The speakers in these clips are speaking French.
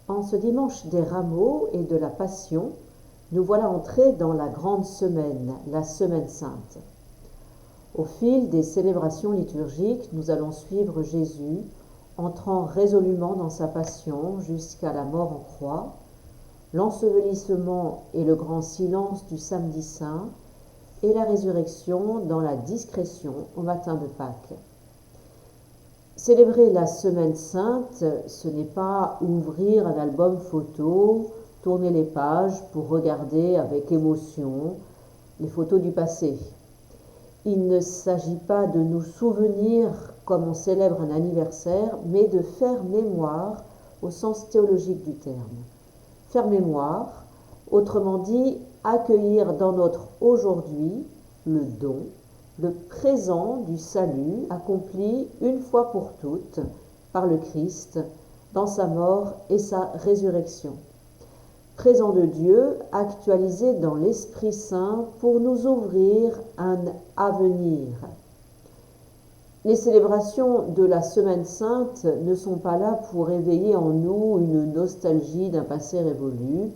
En ce dimanche des Rameaux et de la Passion, nous voilà entrés dans la grande semaine, la Semaine Sainte. Au fil des célébrations liturgiques, nous allons suivre Jésus entrant résolument dans sa passion jusqu'à la mort en croix, l'ensevelissement et le grand silence du samedi saint, et la résurrection dans la discrétion au matin de Pâques. Célébrer la Semaine Sainte, ce n'est pas ouvrir un album photo, tourner les pages pour regarder avec émotion les photos du passé. Il ne s'agit pas de nous souvenir comme on célèbre un anniversaire, mais de faire mémoire au sens théologique du terme. Faire mémoire, autrement dit, accueillir dans notre aujourd'hui le don, le présent du salut accompli une fois pour toutes par le Christ dans sa mort et sa résurrection. Présent de Dieu actualisé dans l'Esprit Saint pour nous ouvrir un avenir. Les célébrations de la Semaine Sainte ne sont pas là pour éveiller en nous une nostalgie d'un passé révolu.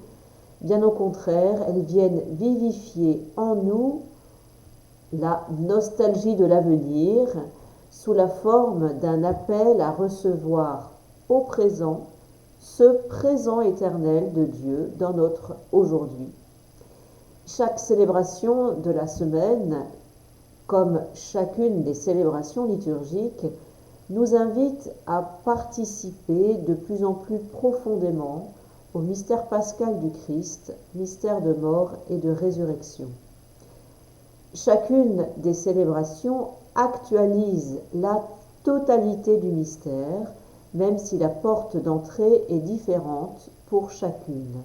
Bien au contraire, elles viennent vivifier en nous la nostalgie de l'avenir sous la forme d'un appel à recevoir au présent ce présent éternel de Dieu dans notre aujourd'hui. Chaque célébration de la semaine, comme chacune des célébrations liturgiques, nous invite à participer de plus en plus profondément au mystère pascal du Christ, mystère de mort et de résurrection. Chacune des célébrations actualise la totalité du mystère, même si la porte d'entrée est différente pour chacune.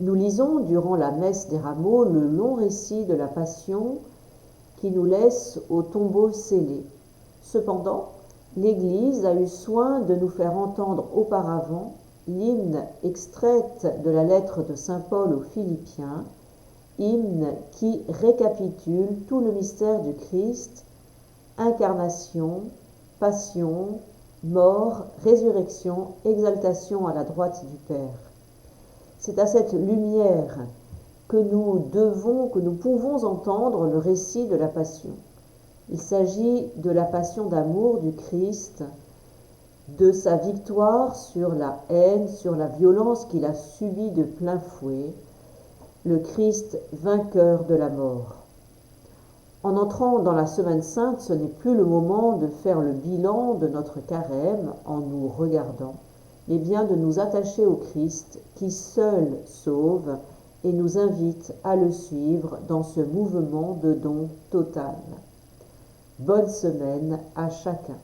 Nous lisons durant la messe des Rameaux le long récit de la Passion qui nous laisse au tombeau scellé. Cependant, l'Église a eu soin de nous faire entendre auparavant l'hymne extraite de la lettre de saint Paul aux Philippiens, hymne qui récapitule tout le mystère du Christ, incarnation, passion, mort, résurrection, exaltation à la droite du Père. C'est à cette lumière que nous pouvons entendre le récit de la Passion. Il s'agit de la passion d'amour du Christ, de sa victoire sur la haine, sur la violence qu'il a subie de plein fouet, le Christ vainqueur de la mort. En entrant dans la Semaine Sainte, ce n'est plus le moment de faire le bilan de notre carême en nous regardant, mais bien de nous attacher au Christ qui seul sauve et nous invite à le suivre dans ce mouvement de don total. Bonne semaine à chacun.